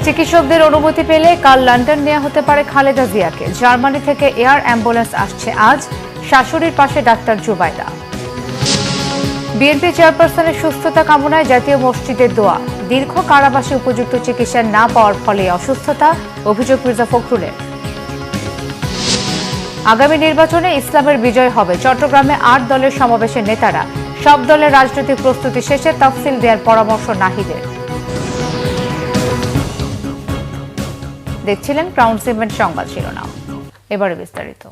চিকিৎসকদের অনুমতি পেলে কাল লন্ডন নেওয়া হতে পারে খালেদা জিয়াকে। জার্মানি থেকে এয়ার অ্যাম্বুলেন্স আসছে আজ। শাশুড়ির পাশে ডাক্তার জুবাইদা। বিএনপি চেয়ারপারসনের সুস্থতা কামনায় জাতীয় মসজিদের দোয়া। দীর্ঘ কারাবাসে উপযুক্ত চিকিৎসা না পাওয়ার ফলে অসুস্থতা, অভিযোগ মির্জা ফখরুলের। আগামী নির্বাচনে ইসলামের বিজয় হবে। চট্টগ্রামে ৮ দলের সমাবেশের নেতারা। সব দলের রাজনৈতিক প্রস্তুতি শেষে তফসিল দেওয়ার পরামর্শ নাহিদের। দেখছিলেন ক্রাউন সিমেন্ট সংবাদ শিরোনাম, এবারে বিস্তারিত।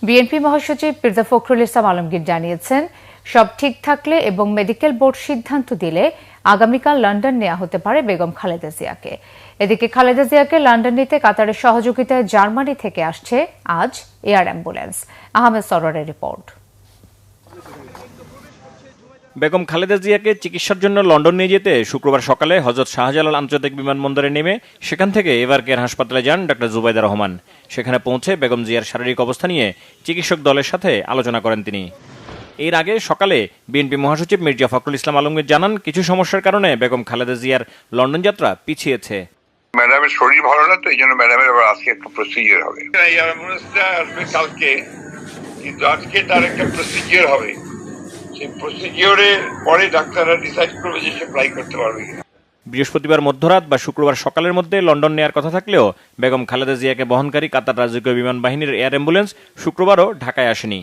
বিএনপি মহাসচিব মির্জা ফখরুল ইসলাম আলমগীর জানিয়েছেন, সব ঠিক থাকলে এবং মেডিকেল বোর্ড সিদ্ধান্ত দিলে আগামীকাল লন্ডন নেওয়া হতে পারে বেগম খালেদা জিয়াকে। এদিকে খালেদা জিয়াকে লন্ডন নিতে কাতারের সহযোগিতায় জার্মানি থেকে আসছে আজ এয়ার অ্যাম্বুলেন্স। আহমেদ সরোয়ারের রিপোর্ট। বেগম খালেদা জিয়াকে চিকিৎসার জন্য লন্ডন নিয়ে যেতে শুক্রবার সকালে হযরত শাহজালাল আন্তর্জাতিক বিমানবন্দরে নেমে সেখান থেকে এভার কেয়ার হাসপাতালে যান ডাক্তার জুবাইদা রহমান। সেখানে পৌঁছে বেগম জিয়ার শারীরিক অবস্থা নিয়ে চিকিৎসক দলের সাথে আলোচনা করেন তিনি। এর আগে সকালে বিএনপি মহাসচিব মির্জা ফখরুল ইসলাম আলমগীর জানান, কিছু সমস্যার কারণে বেগম খালেদা জিয়ার লন্ডন যাত্রা পিছিয়েছে। ম্যাডামের শরীর ভালো না, তো এই জন্য ম্যাডামের আবার আজকে একটা প্রসিজিওর হবে। এই অ্যাম্বুলেন্সটা আসবে কালকে, কিন্তু আজকে তার একটা প্রসিজিওর হবে। সেই প্রসিজিওরের পরে ডাক্তাররা ডিসাইড করবে যে সে ফ্লাই করতে পারবে কিনা। বৃহস্পতিবার মধ্যরাত বা শুক্রবার সকালের মধ্যে লন্ডন নেয়ার কথা থাকলেও বেগম খালেদা জিয়াকে বহনকারী কাতার রাজকীয় বিমান বাহিনীর এয়ার অ্যাম্বুলেন্স শুক্রবারও ঢাকায় আসেনি।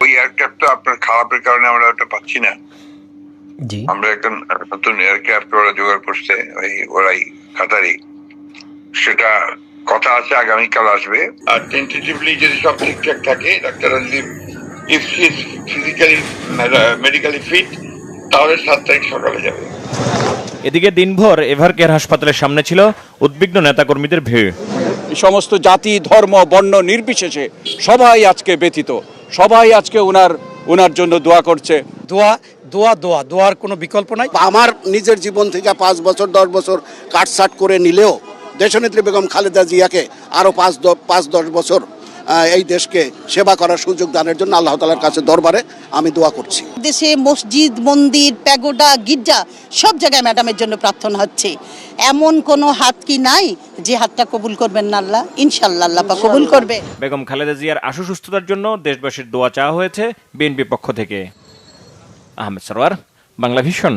ওই এয়ারক্রাফট তো আপনার খারাপের কারণে আমরা ওটা পাচ্ছি না। আমরা একটা নতুন এয়ারক্রাফট ওরা জোগাড় করছে, ওরাই কাতারি। সেটা কথা আছে আগামীকাল আসবে। আর টেন্টেটিভলি যদি সব ঠিকঠাক থাকে, ডাক্তাররা যদি if she is physically medically fit, তাহলে 7 তারিখ সকালে যাবে। এদিকে দিনভর এভার কেয়ার হাসপাতালের সামনে ছিল উদ্বিগ্ন নেতাকর্মীদের ভিড়। সমস্ত জাতি, ধর্ম, বর্ণ নির্বিশেষে সবাই আজকে ব্যথিত। সবাই আজকে ওনার জন্য দোয়া করছে। দোয়ার কোনো বিকল্প নাই। আমার নিজের জীবন থেকে 5 বছর 10 বছর কাটছাট করে নিলেও দেশনেত্রী বেগম খালেদা জিয়াকে আরো 5-10 বছর এই দেশকে সেবা করার সুযোগ দানের জন্য আল্লাহ তাআলার কাছে দরবারে আমি দোয়া করছি। দেশে মসজিদ, মন্দির, প্যাগোডা, গির্জা সব জায়গায় ম্যাডামের জন্য প্রার্থনা হচ্ছে। এমন কোনো হাত কি নাই যে হাতটা কবুল করবেন না আল্লাহ? ইনশাআল্লাহ আল্লাহ পাক কবুল করবে। বেগম খালেদা জিয়ার আশু সুস্থতার জন্য দেশবাসীর দোয়া চাওয়া হয়েছে বিএনপি পক্ষ থেকে। আহমেদ সরোয়ার, বাংলা ভিশন,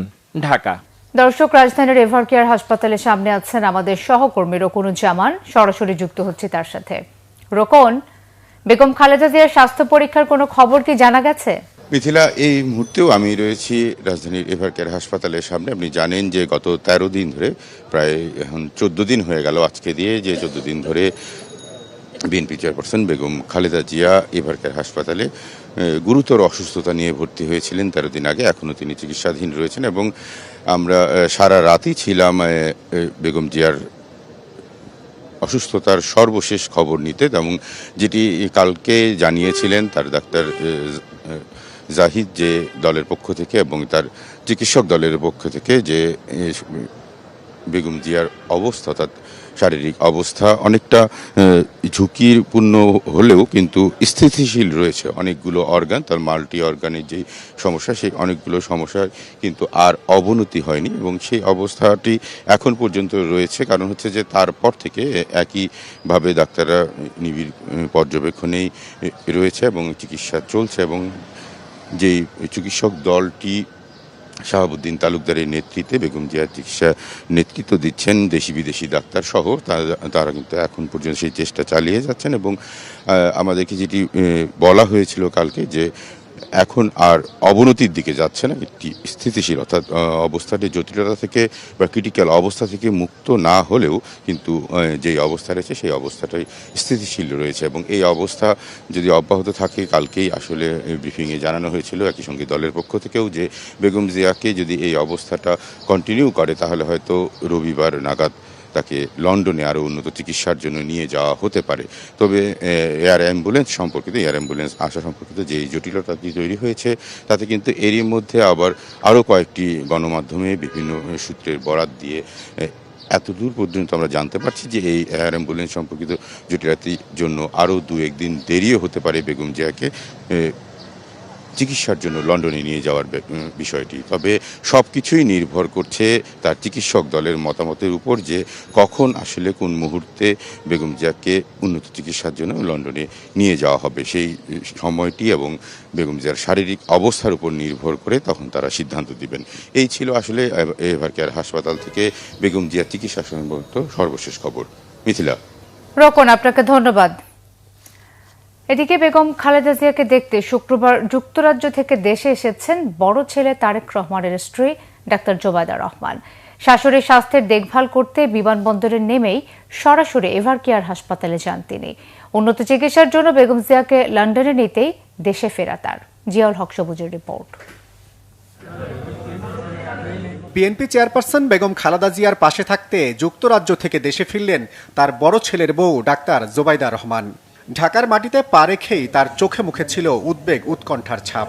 ঢাকা। দর্শক, রাজধানীর এভার কেয়ার হাসপাতালের সামনে আছেন আমাদের সহকর্মী রোকনুজ্জামান। সরাসরি যুক্ত হচ্ছে তার সাথে। রোকন, বেগম খালেদা জিয়ার স্বাস্থ্য পরীক্ষার কোনো খবর কি জানা গেছে? মিথিলা, এই মুহূর্তেও আমি রয়েছি রাজধানীর এভার কেয়ার হাসপাতালের সামনে। আপনি জানেন যে গত 13 দিন ধরে, প্রায় এখন 14 দিন হয়ে গেল আজকে দিয়ে, যে 14 দিন ধরে BNP chairperson Begum Khaleda Zia ever care হাসপাতালে গুরুতর অসুস্থতা নিয়ে ভর্তি হয়েছিলেন 13 দিন আগে। এখনও তিনি চিকিৎসাধীন রয়েছেন এবং আমরা সারা রাতই ছিলাম বেগম জিয়ার অসুস্থতার সর্বশেষ খবর নিতে, এবং যেটি কালকে জানিয়েছিলেন তার ডাক্তার জাহিদ যে দলের পক্ষ থেকে এবং তার চিকিৎসক দলের পক্ষ থেকে, যে বেগম জিয়ার অবস্থা, অর্থাৎ শারীরিক অবস্থা অনেকটা ঝুঁকিপূর্ণ হলেও কিন্তু স্থিতিশীল রয়েছে। অনেকগুলো অর্গান, তার মাল্টি অর্গানের যে সমস্যা, সেই অনেকগুলো সমস্যার কিন্তু আর অবনতি হয়নি এবং সেই অবস্থাটি এখন পর্যন্ত রয়েছে। কারণ হচ্ছে যে তারপর থেকে একইভাবে ডাক্তাররা নিবিড় পর্যবেক্ষণেই রয়েছে এবং চিকিৎসা চলছে, এবং যেই চিকিৎসক দলটি শাহাবুদ্দিন তালুকদারের নেতৃত্বে বেগম জিয়ার চিকিৎসা নেতৃত্ব দিচ্ছেন দেশি বিদেশি ডাক্তার সহ, তারা কিন্তু এখন পর্যন্ত সেই চেষ্টা চালিয়ে যাচ্ছেন। এবং আমাদেরকে যেটি বলা হয়েছিল কালকে, যে এখন আর অবনতির দিকে যাচ্ছে না, একটি স্থিতিশীল, অর্থাৎ অবস্থাটি জটিলতা থেকে বা ক্রিটিক্যাল অবস্থা থেকে মুক্ত না হলেও কিন্তু যেই অবস্থা রয়েছে সেই অবস্থাটাই স্থিতিশীল রয়েছে। এবং এই অবস্থা যদি অব্যাহত থাকে, কালকেই আসলে ব্রিফিংয়ে জানানো হয়েছিল একই সঙ্গে দলের পক্ষ থেকেও, যে বেগম জিয়াকে যদি এই অবস্থাটা কন্টিনিউ করে তাহলে হয়তো রবিবার নাগাদ তাকে লন্ডনে আরও উন্নত চিকিৎসার জন্য নিয়ে যাওয়া হতে পারে। তবে এয়ার অ্যাম্বুলেন্স আসা সম্পর্কিত যে জটিলতাটি তৈরি হয়েছে, তাতে কিন্তু এরই মধ্যে আবার আরও কয়েকটি গণমাধ্যমে বিভিন্ন সূত্রের বরাত দিয়ে এতদূর পর্যন্ত আমরা জানতে পারছি যে এই এয়ার অ্যাম্বুলেন্স সম্পর্কিত জটিলতার জন্য আরও 2-1 দিন দেরিও হতে পারে বেগম জিয়াকে চিকিৎসার জন্য লন্ডনে নিয়ে যাওয়ার বিষয়টি। তবে সব কিছুই নির্ভর করছে তার চিকিৎসক দলের মতামতের উপর, যে কখন আসলে কোন মুহূর্তে বেগম জিয়াকে উন্নত চিকিৎসার জন্য লন্ডনে নিয়ে যাওয়া হবে। সেই সময়টি এবং বেগম জিয়ার শারীরিক অবস্থার উপর নির্ভর করে তখন তারা সিদ্ধান্ত দিবেন। এই ছিল আসলে এভারকেয়ার হাসপাতাল থেকে বেগম জিয়ার চিকিৎসা সম্পর্কিত সর্বশেষ খবর। মিথিলা। রোকন, আপনাকে ধন্যবাদ। এদিকে বেগম খালেদা জিয়াকে দেখতে শুক্রবার যুক্তরাজ্য থেকে দেশে এসেছেন বড় ছেলে তারেক রহমানের স্ত্রী ডাক্তার জোবায়দা রহমান। শাশুড়ির স্বাস্থ্যের দেখভাল করতে বিমানবন্দরে নেমেই সরাসরি এভারকেয়ার হাসপাতালে যান তিনি। উন্নত চিকিৎসার জন্য বেগম জিয়াকে লন্ডনে নিতেই দেশে ফেরা তার। জিয়াউল হক সবুজের report. BNP chairperson Begum Khaleda জিয়ার পাশে থাকতে যুক্তরাজ্য থেকে দেশে ফিরলেন তার বড় ছেলের বউ ডাক্তার জোবায়দা রহমান। ঢাকার মাটিতে পা রেখেই তার চোখে মুখে ছিল উদ্বেগ উৎকণ্ঠার ছাপ।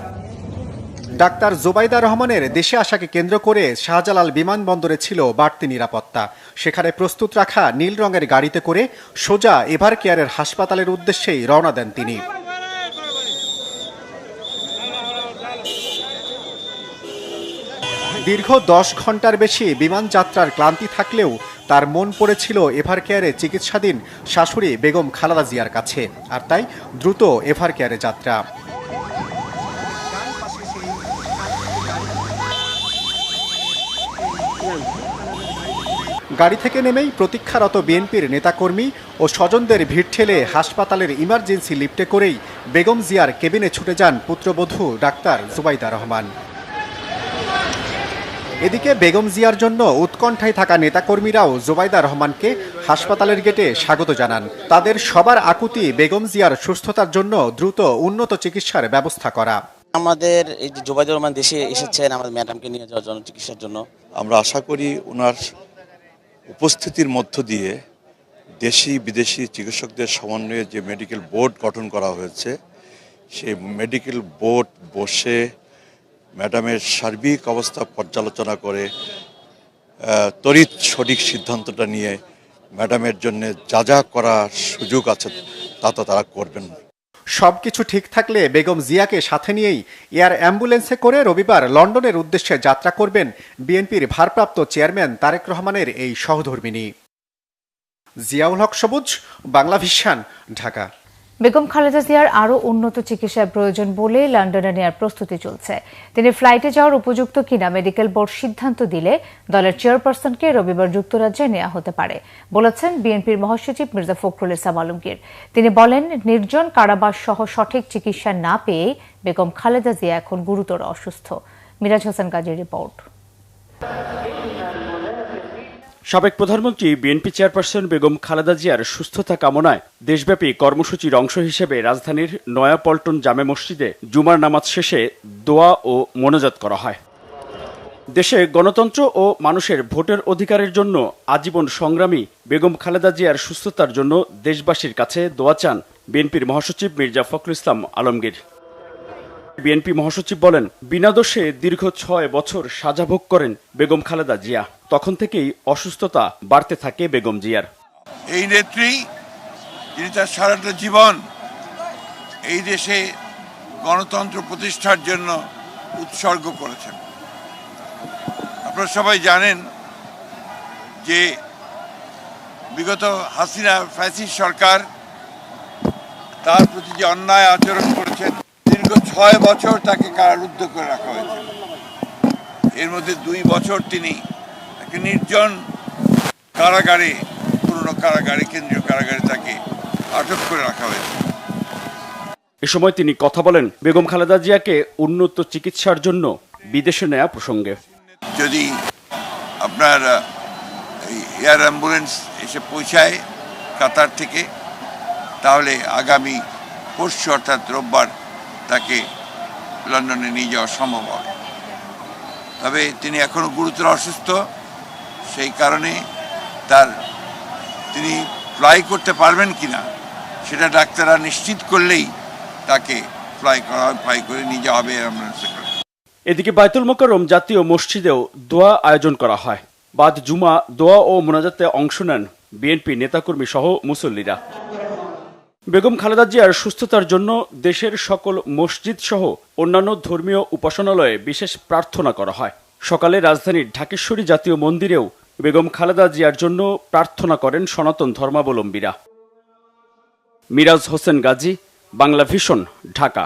ডাক্তার জোবায়দা রহমানের দেশে আসাকে কেন্দ্র করে শাহজালাল বিমানবন্দরে ছিল বাড়তি নিরাপত্তা। সেখানে প্রস্তুত রাখা নীল রঙের গাড়িতে করে সোজা এভারকেয়ারের হাসপাতালের উদ্দেশ্যেই রওনা দেন তিনি। দীর্ঘ 10 ঘন্টার বেশি বিমান যাত্রার ক্লান্তি থাকলেও তার মন পড়েছিল এভারকেয়ারে চিকিৎসাধীন শাশুড়ি বেগম খালেদা জিয়ার কাছে, আর তাই দ্রুত এভারকেয়ারে যাত্রা। গাড়ি থেকে নেমেই প্রতীক্ষারত বিএনপির নেতাকর্মী ও স্বজনদের ভিড় ঠেলে হাসপাতালের ইমার্জেন্সি লিফটে করেই বেগম জিয়ার কেবিনে ছুটে যান পুত্রবধূ ডাক্তার জোবায়দা রহমান। এদিকে বেগম জিয়ার জন্য উৎকণ্ঠায় থাকা নেতাকর্মীরাও জোবায়দা রহমানকে হাসপাতালের গেটে স্বাগত জানান। তাদের সবার আকুতি বেগম জিয়ার সুস্থতার জন্য দ্রুত উন্নত চিকিৎসার ব্যবস্থা করা। আমাদের এই যে জোবায়দা রহমান দেশে এসেছেন আমাদের ম্যাডামকে নিয়ে যাওয়ার জন্য, চিকিৎসার জন্য। আমরা আশা করি ওনার উপস্থিতির মধ্য দিয়ে দেশি বিদেশি চিকিৎসকদের সমন্বয়ে যে মেডিকেল বোর্ড গঠন করা হয়েছে, সেই মেডিকেল বোর্ড বসে ম্যাডামের সার্বিক অবস্থা পর্যালোচনা করে তড়িৎ সঠিক সিদ্ধান্তটা নিয়ে ম্যাডামের জন্য যা যা করার সুযোগ আছে তা তো তারা করবেন। সবকিছু ঠিক থাকলে বেগম জিয়াকে সাথে নিয়েই এয়ার অ্যাম্বুলেন্সে করে রবিবার লন্ডনের উদ্দেশ্যে যাত্রা করবেন বিএনপির ভারপ্রাপ্ত চেয়ারম্যান তারেক রহমানের এই সহধর্মিণী। জিয়াউল হক সবুজ, বাংলা ভিশন, ঢাকা। বেগম খালেদা জিয়ার আরও উন্নত চিকিৎসার প্রয়োজন বলে লন্ডনে নেওয়ার প্রস্তুতি চলছে। তিনি ফ্লাইটে যাওয়ার উপযুক্ত কিনা মেডিকেল বোর্ড সিদ্ধান্ত দিলে দলের চেয়ারপারসনকে রবিবার যুক্তরাজ্যে নেওয়া হতে পারে বলেছেন বিএনপির মহাসচিব মির্জা ফখরুল ইসলাম আলমগীর। তিনি বলেন, নির্জন কারাবাস সহ সঠিক চিকিৎসা না পেয়ে বেগম খালেদা জিয়া এখন গুরুতর অসুস্থ। মিরাজ হোসেন কাজীর রিপোর্ট। সাবেক প্রধানমন্ত্রী বিএনপি চেয়ারপারসন বেগম খালেদা জিয়ার সুস্থতা কামনায় দেশব্যাপী কর্মসূচির অংশ হিসেবে রাজধানীর নয়াপল্টন জামে মসজিদে জুমার নামাজ শেষে দোয়া ও মোনাজাত করা হয়। দেশে গণতন্ত্র ও মানুষের ভোটের অধিকারের জন্য আজীবন সংগ্রামী বেগম খালেদা জিয়ার সুস্থতার জন্য দেশবাসীর কাছে দোয়া চান বিএনপির মহাসচিব মির্জা ফখরুল ইসলাম আলমগীর। বিএনপি মহাসচিব বলেন, বিনা দোষে দীর্ঘ 6 বছর সাজা ভোগ করেন বেগম খালেদা জিয়া। তখন থেকেই অসুস্থতা বাড়তে থাকে বেগম জিয়ার। এই নেত্রী যিনি তার সারাটা জীবন এই দেশে গণতন্ত্র প্রতিষ্ঠার জন্য উৎসর্গ করেছেন। আপনারা সবাই জানেন যে বিগত হাসিনা ফ্যাসিস্ট সরকার তার প্রতি যে অন্যায় আচরণ করেছেন, দীর্ঘ 6 বছর তাকে কারারুদ্ধ করে রাখা হয়েছে। এর মধ্যে 2 বছর তিনি একটা নির্জন কারাগারে, পুরনো কারাগারে, কেন্দ্রীয় কারাগারে তাকে আটক করে রাখা হয়েছে। এ সময় তিনি কথা বলেন বেগম খালেদা জিয়াকে উন্নত চিকিৎসার জন্য বিদেশে নেওয়া প্রসঙ্গে। যদি আপনার এয়ার অ্যাম্বুলেন্স এসে পৌঁছায় কাতার থেকে, তাহলে আগামী পরশু অর্থাৎ রোববার তাকে লন্ডনে নিয়ে যাওয়া সম্ভব হবে। তবে তিনি এখনো গুরুতর অসুস্থ, সেই কারণে তিনি ফ্লাই করতে পারবেন কিনা সেটা ডাক্তাররা নিশ্চিত করলেই তাকে ফ্লাই করে নিয়ে যাওয়া হবে অ্যাম্বুলেন্সে করে। এদিকে বায়তুল মোকাররম জাতীয় মসজিদেও দোয়া আয়োজন করা হয়। বাদ জুমা দোয়া ও মোনাজাতে অংশ নেন বিএনপি নেতাকর্মী সহ মুসল্লিরা। বেগম খালেদা জিয়ার সুস্থতার জন্য দেশের সকল মসজিদ সহ অন্যান্য ধর্মীয় উপাসনালয়ে বিশেষ প্রার্থনা করা হয়। সকালে রাজধানীর ঢাকেশ্বরী জাতীয় মন্দিরেও বেগম খালেদা জিয়ার জন্য প্রার্থনা করেন সনাতন ধর্মাবলম্বীরা। মিরাজ হোসেন গাজী, বাংলা ভিশন, ঢাকা।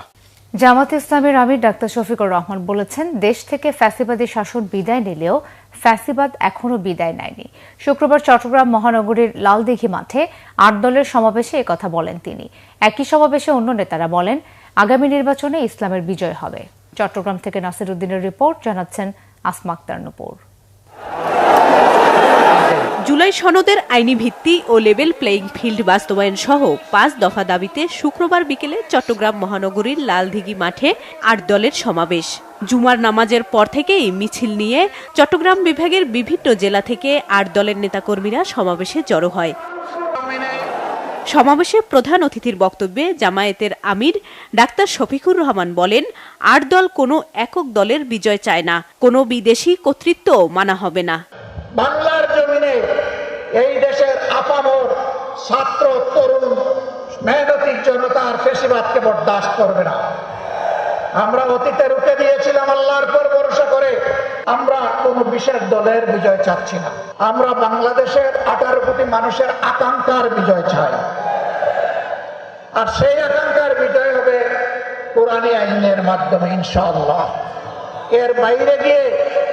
জামাত ইসলামের আমির ডাক্তার শফিকুর রহমান বলেছেন, দেশ থেকে ফ্যাসিবাদী শাসন বিদায় নিলেও ফ্যাসিবাদ এখনো বিদায় নেয়নি। শুক্রবার চট্টগ্রাম মহানগরীর লালদিঘি মাঠে ৮ দলের সমাবেশে একথা বলেন তিনি। একই সমাবেশে অন্য নেতারা বলেন, আগামী নির্বাচনে ইসলামের বিজয় হবে। চট্টগ্রাম থেকে নাসির উদ্দিনের রিপোর্ট, জানাচ্ছেন আসমা আক্তার নূপুর। জুলাই সনদের আইনি ভিত্তি ও লেভেল প্লেইং ফিল্ড বাস্তবায়ন সহ ৫ দফা দাবিতে শুক্রবার বিকেলে চট্টগ্রাম মহানগরীর লালদিঘি মাঠে ৮ দলের সমাবেশ। জুমার নামাজের পর থেকেই মিছিল নিয়ে চট্টগ্রাম বিভাগের বিভিন্ন জেলা থেকে ৮ দলের নেতাকর্মীরা সমাবেশে জড়ো হয়। সমাবেশে প্রধান অতিথির বক্তব্যে জামায়াতের আমির ডাক্তার শফিকুর রহমান বলেন, ৮ দল কোনো একক দলের বিজয় চায় না, কোনো বিদেশি কর্তৃত্ব মানা হবে না। বাংলার জমিনে এই দেশের আপামর ছাত্র, তরুণ, মেহনতি জনতার ফ্যাসিবাদকে বরদাস্ত করবে না। আমরা অতীতে রুখে দিয়েছিলাম আল্লাহর উপর ভরসা করে। আমরা কোনো বিশেষ দলের বিজয় চাচ্ছি না। আমরা বাংলাদেশের 18 কোটি মানুষের আকাঙ্ক্ষার বিজয় চাই, আর সেই আকাঙ্ক্ষার বিজয় হবে কোরআনী আইনের মাধ্যমে ইনশাআল্লাহ। এর বাইরে গিয়ে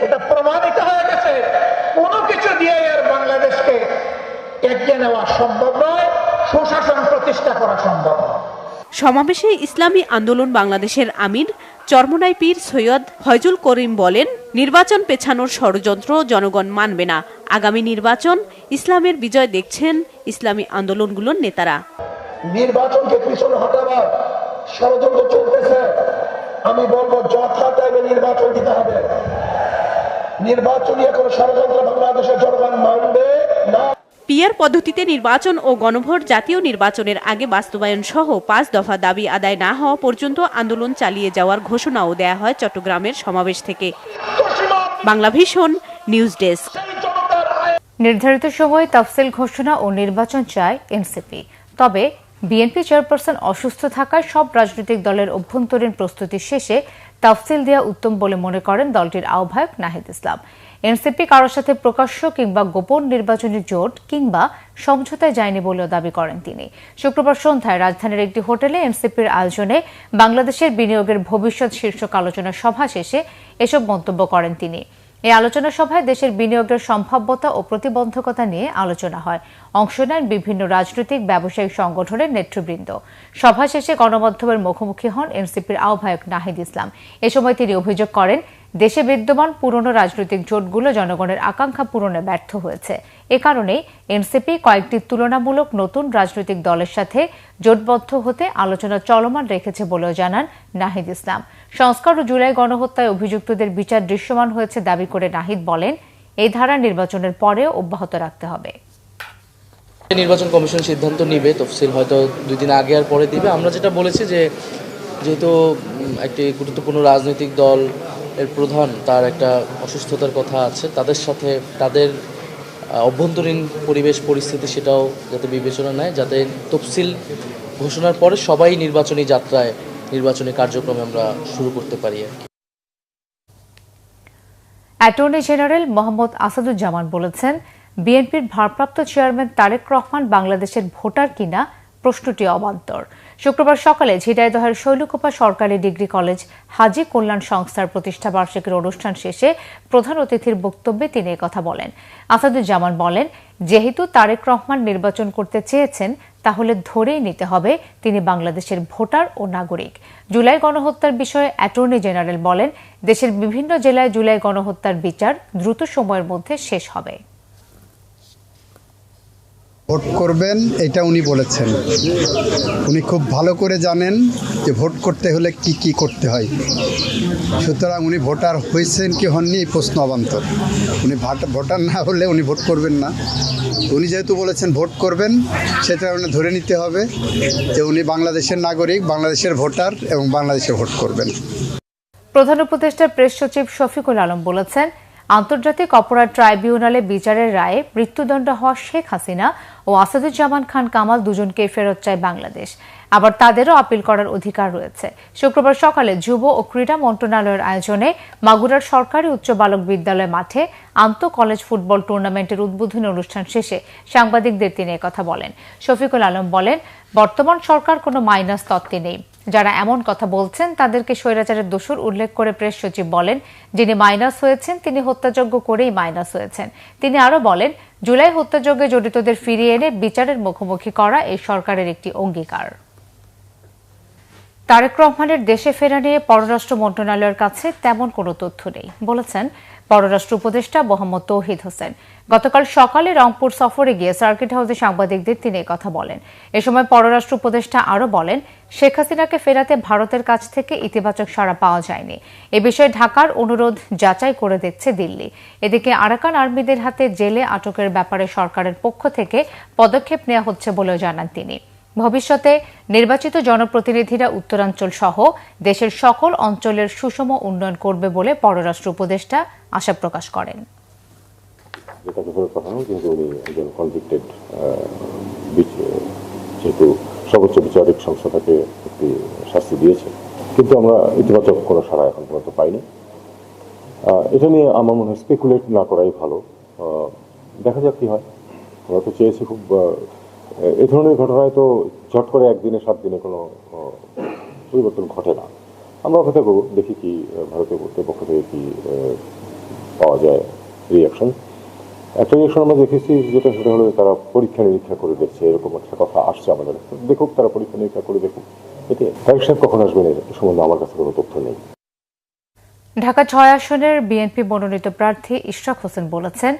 এটা প্রমাণিত হয়ে গেছে, কোনো কিছু দিয়ে এর বাংলাদেশকে এগিয়ে নেওয়া সম্ভব নয়, সুশাসন প্রতিষ্ঠা করা সম্ভব নয়। সমাবেশে ইসলামী আন্দোলন বাংলাদেশের আমির চরমোনাই পীর সৈয়দ ফয়জুল করিম বলেন, নির্বাচন পেছানোর ষড়যন্ত্র জনগণ মানবে না। আগামী নির্বাচন ইসলামের বিজয় দেখছেন ইসলামী আন্দোলনগুলোর নেতারা। নির্বাচনকে পিছনে হটাবার ষড়যন্ত্র চলতেছে। আমি বলবো যথা টাইমে নির্বাচন দিতে হবে। নির্বাচনী কোনো ষড়যন্ত্র বাংলাদেশের জনগণ মানবে না। পিআর পদ্ধতিতে নির্বাচন ও গণভোট জাতীয় নির্বাচনের আগে বাস্তবায়ন সহ ৫ দফা দাবি আদায় না হওয়া পর্যন্ত আন্দোলন চালিয়ে যাওয়ার ঘোষণাও দেয়া হয় চট্টগ্রামের সমাবেশ থেকে। Bangla vision, news desk. নির্ধারিত সময়ে তাফসিল ঘোষণা ও নির্বাচন চায় এনসিপি। তবে বিএনপি চেয়ারপারসন অসুস্থ থাকায় সব রাজনৈতিক দলের অভ্যন্তরীণ প্রস্তুতি শেষে তাফসিল দেওয়া উত্তম বলে মনে করেন দলটির আহ্বায়ক নাহিদ ইসলাম। এনসিপি কারোর সাথে প্রকাশ্য কিংবা গোপন নির্বাচনী জোট কিংবা সমঝোতায় যায়নি বলেও দাবি করেন তিনি। শুক্রবার সন্ধ্যায় রাজধানীর একটি হোটেলে এনসিপির আয়োজনে বাংলাদেশের বিনিয়োগের ভবিষ্যৎ শীর্ষক আলোচনা সভা শেষে এসব মন্তব্য করেন তিনি। এই আলোচনা সভায় দেশের বিনিয়োগের সম্ভাব্যতা ও প্রতিবন্ধকতা নিয়ে আলোচনা হয়। অংশ নেন বিভিন্ন রাজনৈতিক ব্যবসায়িক সংগঠনের নেতৃবৃন্দ। সভা শেষে গণমাধ্যমের মুখোমুখি হন এনসিপির আহ্বায়ক নাহিদ ইসলাম। এ সময় তিনি অভিযোগ করেন, দেশে বিদ্যমান পুরনো রাজনৈতিক জোটগুলো জনগণের আকাঙ্ক্ষা পূরণে ব্যর্থ হয়েছে। এ কারণেই এনসিপি কয়েকটি তুলনামূলক নতুন রাজনৈতিক দলের সাথে জোটবদ্ধ হতে আলোচনা চলমান রেখেছে বলেও জানান নাহিদ ইসলাম। সংস্কার ও জুলাই গণহত্যায় অভিযুক্তদের বিচার দৃশ্যমান হয়েছে দাবি করে নাহিদ বলেন, এই ধারা নির্বাচনের পরেও অব্যাহত রাখতে হবে। নির্বাচন কমিশন সিদ্ধান্ত নিবে, তফসিল হয়তো 2 দিন আগে আর পরে দিবে। আমরা যেটা বলেছি যে যেহেতু একটি গুরুত্বপূর্ণ রাজনৈতিক দল এর প্রধান তার একটা অসুস্থতার কথা আছে, তাদের সাথে তাদের অভ্যন্তরীণ পরিবেশ পরিস্থিতি সেটাও যাতে বিবেচনা নেয়, যাতে তফসিল ঘোষণার পরে সবাই নির্বাচনী যাত্রায় নির্বাচনী কার্যক্রমে আমরা শুরু করতে পারি। অ্যাটর্নি জেনারেল মোহাম্মদ আসাদুজ্জামান বলেছেন, বিএনপির ভারপ্রাপ্ত চেয়ারম্যান তারেক রহমান বাংলাদেশের ভোটার কিনা প্রশ্নটি অবান্তর। শুক্রবার সকালে ঝিনাইদহের শৈলকুপা সরকারি ডিগ্রি কলেজ হাজী কল্যাণ সংস্থার প্রতিষ্ঠা বার্ষিকীর অনুষ্ঠান শেষে প্রধান অতিথির বক্তব্যে তিনি একথা বলেন। আসাদুজ্জামান বলেন, যেহেতু তারেক রহমান নির্বাচন করতে চেয়েছেন, তাহলে ধরেই নিতে হবে তিনি বাংলাদেশের ভোটার ও নাগরিক। জুলাই গণহত্যার বিষয়ে অ্যাটর্নি জেনারেল বলেন, দেশের বিভিন্ন জেলায় জুলাই গণহত্যার বিচার দ্রুত সময়ের মধ্যে শেষ হবে। ভোট করবেন এটা উনি বলেছেন। উনি খুব ভালো করে জানেন যে ভোট করতে হলে কি কি করতে হয়। সুতরাং উনি ভোটার হয়েছেন কি হননি এই প্রশ্ন অবান্তর। উনি ভোটার না হলে উনি ভোট করবেন না। উনি যেহেতু বলেছেন ভোট করবেন, সেটা উনি ধরে নিতে হবে যে উনি বাংলাদেশের নাগরিক, বাংলাদেশের ভোটার এবং বাংলাদেশে ভোট করবেন। প্রধান উপদেষ্টার প্রেস সচিব শফিকুল আলম বলেছেন, আন্তর্জাতিক অপরাধ ট্রাইব্যুনালে বিচারের রায়ে মৃত্যুদণ্ড হওয়া শেখ হাসিনা ও আসাদুজ্জামান খান কামাল দুজনকেই ফেরত চায় বাংলাদেশ। আবার তাদেরও আপিল করার অধিকার রয়েছে। শুক্রবার সকালে যুব ও ক্রীড়া মন্ত্রণালয়ের আয়োজনে মাগুরার সরকারি উচ্চ বালক বিদ্যালয় মাঠে আন্তঃ কলেজ ফুটবল টুর্নামেন্টের উদ্বোধনী অনুষ্ঠান শেষে সাংবাদিকদের তিনি একথা বলেন। শফিকুল আলম বলেন, বর্তমান সরকার কোনো মাইনাস তত্ত্বে নেই। যারা এমন কথা বলছেন তাদেরকে স্বৈরাচারের দোষর উল্লেখ করে প্রেস সচিব বলেন, যিনি মাইনাস হয়েছেন তিনি হত্যাযজ্ঞ করেই মাইনাস হয়েছেন। তিনি আরো বলেন, জুলাই হত্যাযজ্ঞে জড়িতদের ফিরিয়ে এনে বিচারের মুখোমুখি করা এই সরকারের একটি অঙ্গীকার। তারেক রহমানের দেশে ফেরা নিয়ে পররাষ্ট্র মন্ত্রণালয়ের কাছে তেমন কোনো তথ্য নেই বলেছেন পররাষ্ট্র উপদেষ্টা মোহাম্মদ তৌহিদ হোসেন। গতকাল সকালে রংপুর সফরে গিয়ে সার্কিট হাউসে সাংবাদিকদের তিনি কথা বলেন। এ সময় পররাষ্ট্র উপদেষ্টা আরও বলেন, শেখ হাসিনাকে ফেরাতে ভারতের কাছ থেকে ইতিবাচক সাড়া পাওয়া যায়নি। এ বিষয়ে ঢাকার অনুরোধ যাচাই করে দেখছে দিল্লি। এদিকে আরাকান আর্মিদের হাতে জেলে আটকের ব্যাপারে সরকারের পক্ষ থেকে পদক্ষেপ নেওয়া হচ্ছে বলেও জানান তিনি। ভবিষ্যতে নির্বাচিত জনপ্রতিনিধিরা উত্তরাঞ্চল সহ দেশের সকল অঞ্চলের সুষম উন্নয়ন করবে বলে পররাষ্ট্র উপদেষ্টা আশা প্রকাশ করেন। যেহেতু সর্বোচ্চ বিচারিক সংস্থা তাকে একটি শাস্তি দিয়েছে, কিন্তু আমরা ইতিবাচক কোনো সাড়া এখন পর্যন্ত পাইনি। এটা নিয়ে আমার মনে হয় স্পেকুলেট না করাই ভালো। দেখা যাক কি হয়। আমরা তো চেয়েছি খুব এই ধরনের ঘটনায় তো ঝট করে একদিনে 7 দিনে কোনো পরিবর্তন ঘটে না। আমরা অপেক্ষা করবো, দেখি কি ভারতীয় কর্তৃপক্ষ থেকে কি পাওয়া যায় রিয়াকশন। একটা রিয়াকশন আমরা দেখেছি যেটা সেটা হলো তারা পরীক্ষা নিরীক্ষা করে দেখছে, এরকম একটা কথা আসছে আমাদের। দেখুক, তারা পরীক্ষা নিরীক্ষা করে দেখুক। এতে তারেক সাহেব কখন আসবেন এর সম্বন্ধে আমার কাছে কোনো তথ্য নেই। ঢাকা 6 আসনের বিএনপি মনোনীত প্রার্থী ইশরাক হোসেন বলেছেন,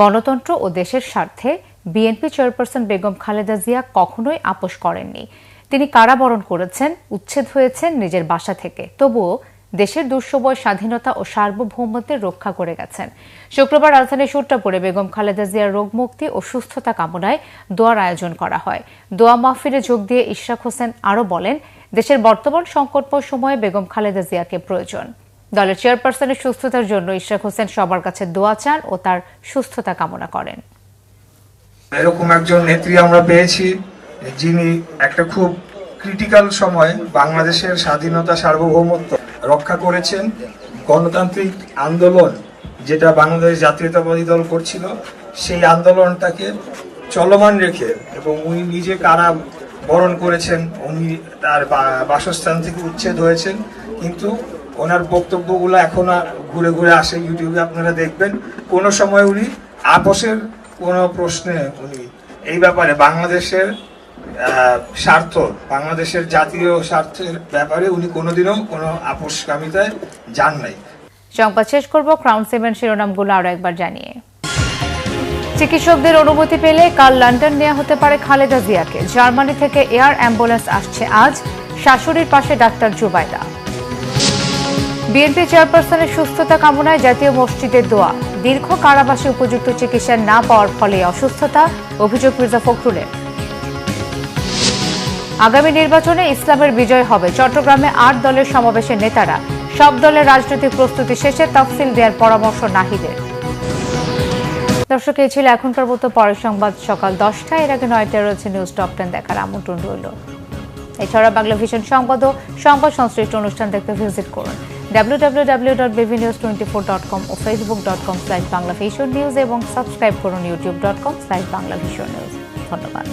গণতন্ত্র ও দেশের স্বার্থে বিএনপি চেয়ারপারসন বেগম খালেদা জিয়া কখনোই আপোষ করেননি। তিনি কারাবরণ করেছেন, উচ্ছেদ হয়েছেন নিজের বাসা থেকে, তবুও দেশের দুঃসময় স্বাধীনতা ও সার্বভৌমত্বের রক্ষা করে গেছেন। শুক্রবার রাজধানীর সূত্রাপুরে বেগম খালেদা জিয়ার রোগ মুক্তি ও সুস্থতা কামনায় দোয়ার আয়োজন করা হয়। দোয়া মাহফিলে যোগ দিয়ে ইশরাক হোসেন আরও বলেন, দেশের বর্তমান সংকটময় সময়ে বেগম খালেদা জিয়াকে প্রয়োজন। দলের চেয়ারপারসনের সুস্থতার জন্য ইশরাক হোসেন সবার কাছে দোয়া চান ও তার সুস্থতা কামনা করেন। এরকম একজন নেত্রী আমরা পেয়েছি যিনি একটা খুব ক্রিটিক্যাল সময় বাংলাদেশের স্বাধীনতা সার্বভৌমত্ব রক্ষা করেছেন। গণতান্ত্রিক আন্দোলন যেটা বাংলাদেশ জাতীয়তাবাদী দল করছিল, সেই আন্দোলনটাকে চলমান রেখে, এবং উনি নিজে কারা বরণ করেছেন, উনি তার বাসস্থান থেকে উচ্ছেদ হয়েছেন, কিন্তু ওনার বক্তব্যগুলো এখন ঘুরে ঘুরে আসে, ইউটিউবে আপনারা দেখবেন। কোনো সময় উনি আপোষের কোনো প্রশ্নে উনি এই ব্যাপারে বাংলাদেশের স্বার্থ, বাংলাদেশের জাতীয় স্বার্থের ব্যাপারে উনি কোনোদিনও কোনো আপোষকামিতায় যান নাই। সংবাদ শেষ করব ক্রাউন সিমেন্ট শিরোনামগুলো আরো একবার জানিয়ে। চিকিৎসকদের অনুমতি পেলে কাল লন্ডন নেওয়া হতে পারে খালেদা জিয়াকে। জার্মানি থেকে এয়ার অ্যাম্বুলেন্স আসছে আজ। শাশুড়ির পাশে ডাক্তার জুবাইদা। বিএনপি চেয়ারপারসনের সুস্থতা কামনায় জাতীয় মসজিদের দোয়া। দীর্ঘ কারাবাসে উপযুক্ত চিকিৎসা না পাওয়ার ফলে অসুস্থতা, অভিযোগ মির্জা ফখরুলের। আগামী নির্বাচনে ইসলামের বিজয় হবে। চট্টগ্রামে 8 দলের সমাবেশের নেতারা। সব দলের রাজনৈতিক প্রস্তুতি শেষে তফসিল দেওয়ার পরামর্শ নাহিদের। দর্শক, এই ছিল এখনকার মতো। পরের সংবাদ সকাল 10টায়। এর আগে 9টায় রয়েছে নিউজ টপ 10 দেখার আমন্ত্রণ রইল। এছাড়া বাংলা ভিশন সংবাদ ও সংবাদ সংশ্লিষ্ট অনুষ্ঠান দেখতে ভিজিট করুন www.bvnews24.com ও facebook.com/banglavisionnews এবং সাবস্ক্রাইব করুন youtube.com/banglavisionnews। ধন্যবাদ।